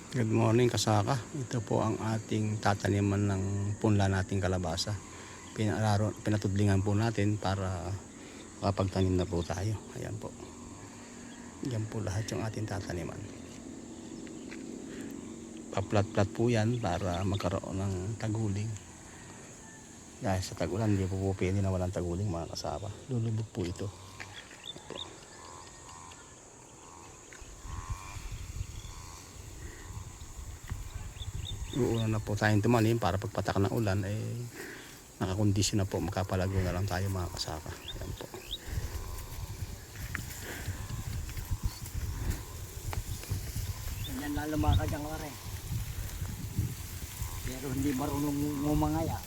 Good morning kasaka. Ito po ang ating tataniman ng punla nating kalabasa. Pinatudlingan po natin para makapagtanim na po tayo. Ayan po. Yan po lahat yung ating tataniman. Pa-plat-plat po yan para magkaroon ng taguling. Dahil sa tagulan, hindi po pwede na walang taguling mga kasaka. Lulubog po ito. Uuna na po tayong tumanim para pagpatak ng ulan ay nakakondisyon na po, makapalago na lang tayo mga kasaka. Ayan po. Yan lalo mga kadyang wari. Pero hindi marunong ngumangaya.